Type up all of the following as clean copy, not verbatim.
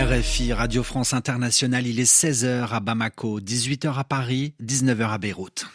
RFI, Radio France Internationale, il est 16h à Bamako, 18h à Paris, 19h à Beyrouth.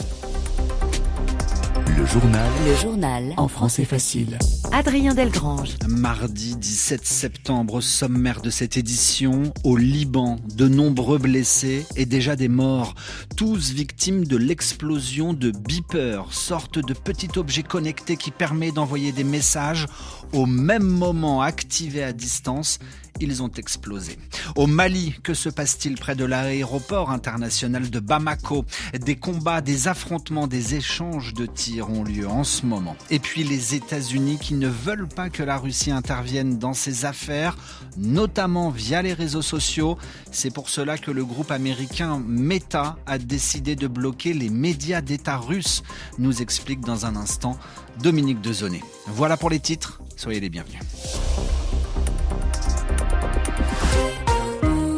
Le journal en français facile. Adrien Delgrange. Mardi 17 septembre, sommaire de cette édition, au Liban, de nombreux blessés et déjà des morts. Tous victimes de l'explosion de beepers, sorte de petit objet connecté qui permet d'envoyer des messages au même moment activés à distance. Ils ont explosé. Au Mali, que se passe-t-il près de l'aéroport international de Bamako ? Des combats, des affrontements, des échanges de tirs ont lieu en ce moment. Et puis les États-Unis qui ne veulent pas que la Russie intervienne dans ces affaires, notamment via les réseaux sociaux. C'est pour cela que le groupe américain Meta a décidé de bloquer les médias d'État russes, nous explique dans un instant Dominique Dezonnet. Voilà pour les titres, soyez les bienvenus.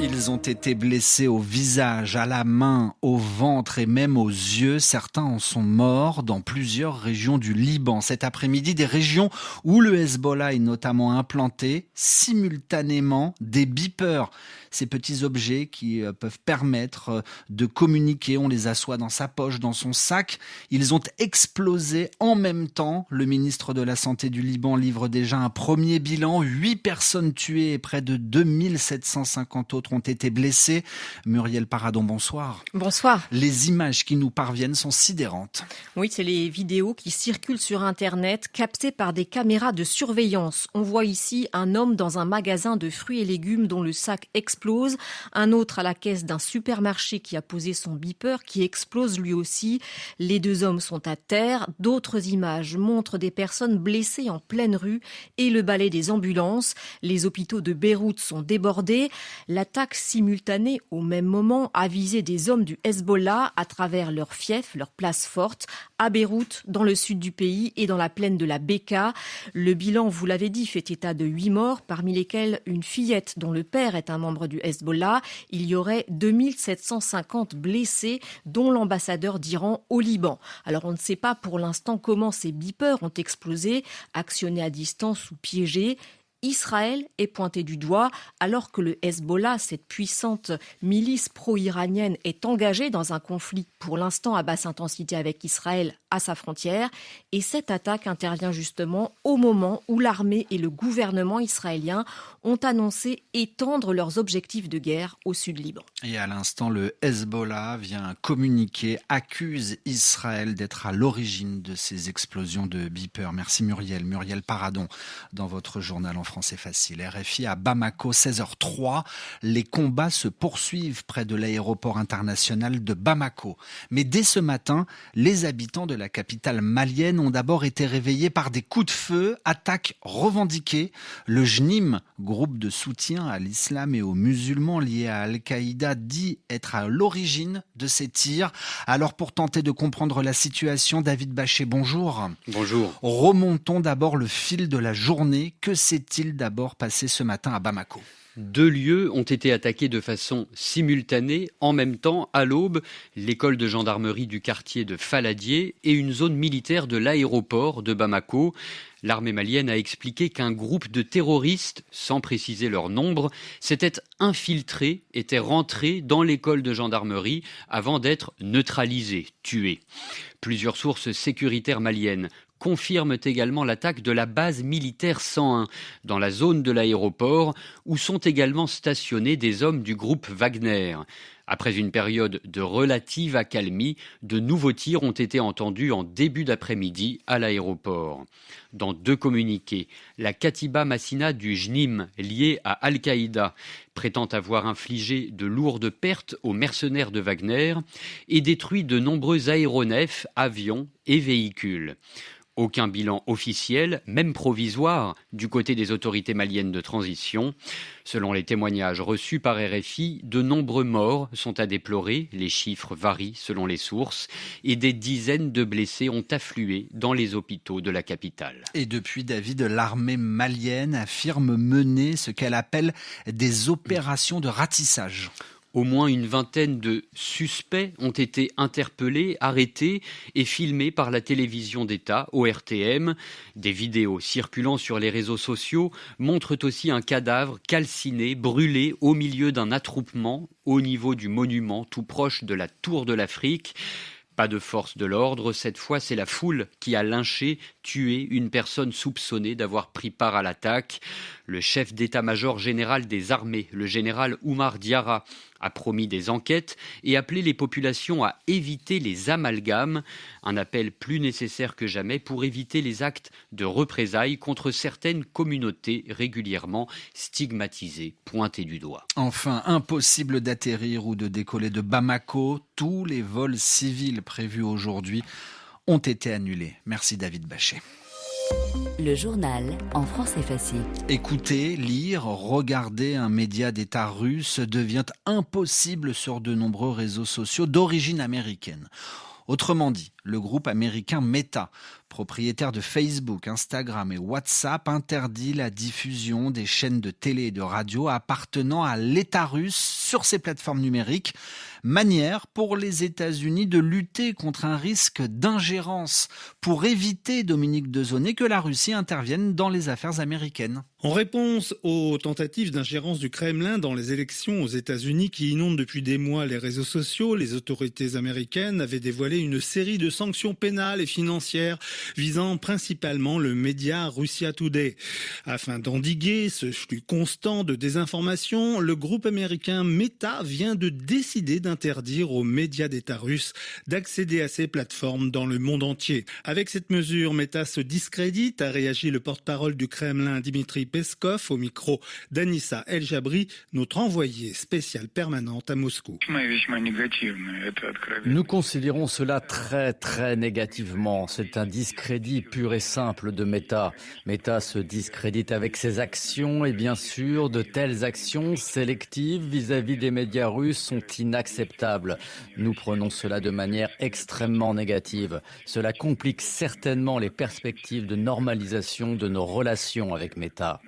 Ils ont été blessés au visage, à la main, au ventre et même aux yeux. Certains en sont morts dans plusieurs régions du Liban. Cet après-midi, des régions où le Hezbollah est notamment implanté, simultanément des beepers. Ces petits objets qui peuvent permettre de communiquer. On les assoit dans sa poche, dans son sac. Ils ont explosé en même temps. Le ministre de la Santé du Liban livre déjà un premier bilan. 8 personnes tuées et près de 2750 autres ont été blessés. Muriel Paradon, bonsoir. Bonsoir. Les images qui nous parviennent sont sidérantes. Oui, c'est les vidéos qui circulent sur Internet, captées par des caméras de surveillance. On voit ici un homme dans un magasin de fruits et légumes dont le sac explose. Un autre à la caisse d'un supermarché qui a posé son beeper, qui explose lui aussi. Les 2 hommes sont à terre. D'autres images montrent des personnes blessées en pleine rue et le balai des ambulances. Les hôpitaux de Beyrouth sont débordés. L'attaque simultanée au même moment a visé des hommes du Hezbollah à travers leur fief, leur place forte, à Beyrouth, dans le sud du pays et dans la plaine de la Beka. Le bilan, vous l'avez dit, fait état de 8 morts, parmi lesquels une fillette dont le père est un membre du Hezbollah. Il y aurait 2750 blessés, dont l'ambassadeur d'Iran au Liban. Alors on ne sait pas pour l'instant comment ces beepers ont explosé, actionnés à distance ou piégés. Israël est pointé du doigt alors que le Hezbollah, cette puissante milice pro-iranienne, est engagée dans un conflit pour l'instant à basse intensité avec Israël à sa frontière. Et cette attaque intervient justement au moment où l'armée et le gouvernement israélien ont annoncé étendre leurs objectifs de guerre au sud Liban. Et à l'instant, le Hezbollah vient communiquer, accuse Israël d'être à l'origine de ces explosions de beepers. Merci Muriel. Muriel Paradon dans votre journal en français facile. RFI à Bamako, 16h03. Les combats se poursuivent près de l'aéroport international de Bamako. Mais dès ce matin, les habitants de la capitale malienne ont d'abord été réveillés par des coups de feu, attaques revendiquées. Le JNIM, groupe de soutien à l'islam et aux musulmans liés à Al-Qaïda, dit être à l'origine de ces tirs. Alors pour tenter de comprendre la situation, David Bachet, bonjour. Bonjour. Remontons d'abord le fil de la journée. Que s'est-il d'abord passé ce matin à Bamako ? 2 lieux ont été attaqués de façon simultanée, en même temps, à l'aube, l'école de gendarmerie du quartier de Faladier et une zone militaire de l'aéroport de Bamako. L'armée malienne a expliqué qu'un groupe de terroristes, sans préciser leur nombre, s'était infiltré, était rentré dans l'école de gendarmerie avant d'être neutralisé, tué. Plusieurs sources sécuritaires maliennes confirment également l'attaque de la base militaire 101 dans la zone de l'aéroport où sont également stationnés des hommes du groupe Wagner. Après une période de relative accalmie, de nouveaux tirs ont été entendus en début d'après-midi à l'aéroport. Dans 2 communiqués, la Katiba Massina du JNIM, liée à Al-Qaïda, prétend avoir infligé de lourdes pertes aux mercenaires de Wagner et détruit de nombreux aéronefs, avions et véhicules. Aucun bilan officiel, même provisoire, du côté des autorités maliennes de transition. Selon les témoignages reçus par RFI, de nombreux morts sont à déplorer, les chiffres varient selon les sources, et des dizaines de blessés ont afflué dans les hôpitaux de la capitale. Et depuis, David, l'armée malienne affirme mener ce qu'elle appelle des opérations de ratissage. Au moins une vingtaine de suspects ont été interpellés, arrêtés et filmés par la télévision d'État, ORTM. Des vidéos circulant sur les réseaux sociaux montrent aussi un cadavre calciné, brûlé au milieu d'un attroupement au niveau du monument tout proche de la Tour de l'Afrique. Pas de force de l'ordre, cette fois c'est la foule qui a lynché, tué une personne soupçonnée d'avoir pris part à l'attaque. Le chef d'état-major général des armées, le général Oumar Diarra, a promis des enquêtes et appelé les populations à éviter les amalgames, un appel plus nécessaire que jamais pour éviter les actes de représailles contre certaines communautés régulièrement stigmatisées, pointées du doigt. Enfin, impossible d'atterrir ou de décoller de Bamako. Tous les vols civils prévus aujourd'hui ont été annulés. Merci David Bachet. Le journal en français facile. Écouter, lire, regarder un média d'État russe devient impossible sur de nombreux réseaux sociaux d'origine américaine. Autrement dit, le groupe américain Meta, propriétaire de Facebook, Instagram et WhatsApp, interdit la diffusion des chaînes de télé et de radio appartenant à l'État russe sur ses plateformes numériques. Manière pour les États-Unis de lutter contre un risque d'ingérence pour éviter, Dominique Dezonné, que la Russie intervienne dans les affaires américaines. En réponse aux tentatives d'ingérence du Kremlin dans les élections aux États-Unis qui inondent depuis des mois les réseaux sociaux, les autorités américaines avaient dévoilé une série de sanctions pénales et financières visant principalement le média Russia Today. Afin d'endiguer ce flux constant de désinformation, le groupe américain Meta vient de décider d'interdire aux médias d'État russes d'accéder à ces plateformes dans le monde entier. Avec cette mesure, Meta se discrédite, a réagi le porte-parole du Kremlin Dmitri Peskov au micro d'Anissa El-Jabri, notre envoyée spéciale permanente à Moscou. Nous considérons cela très négativement. C'est un discrédit pur et simple de Meta. Meta se discrédite avec ses actions et bien sûr, de telles actions sélectives vis-à-vis des médias russes sont inacceptables. Nous prenons cela de manière extrêmement négative. Cela complique certainement les perspectives de normalisation de nos relations avec Meta.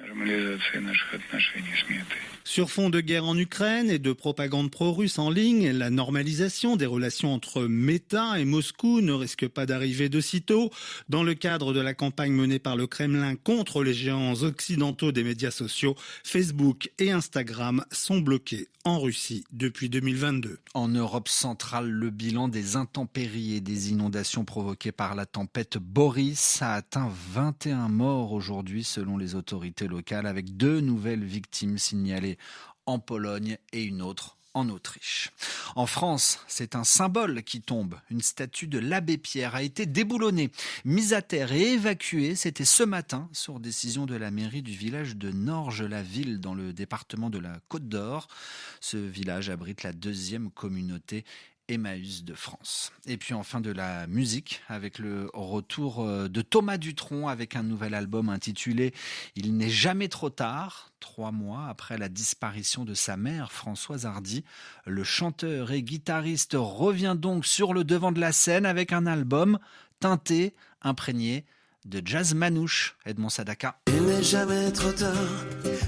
Sur fond de guerre en Ukraine et de propagande pro-russe en ligne, la normalisation des relations entre Meta et Moscou ne risque pas d'arriver de sitôt. Dans le cadre de la campagne menée par le Kremlin contre les géants occidentaux des médias sociaux, Facebook et Instagram sont bloqués en Russie depuis 2022. En Europe centrale, le bilan des intempéries et des inondations provoquées par la tempête Boris a atteint 21 morts aujourd'hui selon les autorités locales, avec 2 nouvelles victimes signalées en Pologne et une autre en Autriche. En France, c'est un symbole qui tombe. Une statue de l'abbé Pierre a été déboulonnée, mise à terre et évacuée. C'était ce matin, sur décision de la mairie du village de Norges-la-Ville, dans le département de la Côte d'Or. Ce village abrite la 2e communauté Emmaüs de France. Et puis enfin de la musique avec le retour de Thomas Dutronc avec un nouvel album intitulé « Il n'est jamais trop tard ». 3 mois après la disparition de sa mère, Françoise Hardy, le chanteur et guitariste revient donc sur le devant de la scène avec un album teinté, imprégné de jazz manouche. Edmond Sadaka. Il n'est jamais trop tard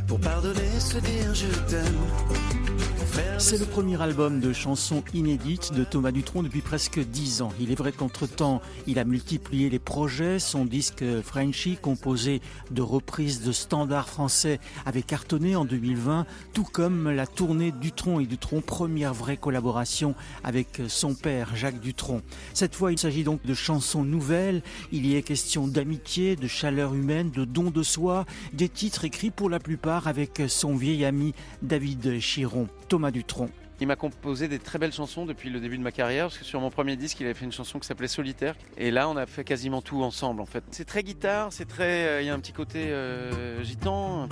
pour pardonner, se dire je t'aime. C'est le premier album de chansons inédites de Thomas Dutronc depuis presque 10 ans. Il est vrai qu'entre-temps, il a multiplié les projets. Son disque Frenchy, composé de reprises de standards français, avait cartonné en 2020, tout comme la tournée Dutronc et Dutronc, première vraie collaboration avec son père, Jacques Dutronc. Cette fois, il s'agit donc de chansons nouvelles. Il y est question d'amitié, de chaleur humaine, de don de soi, des titres écrits pour la plupart avec son vieil ami David Chiron. Thomas Dutronc. Il m'a composé des très belles chansons depuis le début de ma carrière, parce que sur mon premier disque, il avait fait une chanson qui s'appelait Solitaire. Et là, on a fait quasiment tout ensemble, en fait. C'est très guitare, c'est très... il y a un petit côté gitan.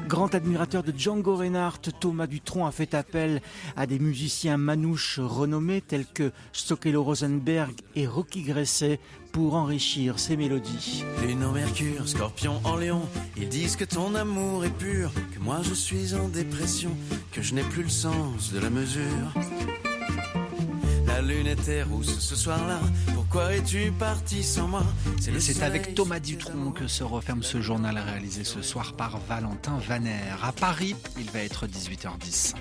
Grand admirateur de Django Reinhardt, Thomas Dutronc a fait appel à des musiciens manouches renommés tels que Stokelo Rosenberg et Rocky Gresset pour enrichir ses mélodies. Lune en Mercure, Scorpion en Lion, ils disent que ton amour est pur, que moi je suis en dépression, que je n'ai plus le sens de la mesure. La lune était rousse ce soir-là, pourquoi Pourquoi es-tu parti sans moi? Et c'est avec Thomas Dutronc que se referme ce journal réalisé ce soir par Valentin Vanner. À Paris, il va être 18h10.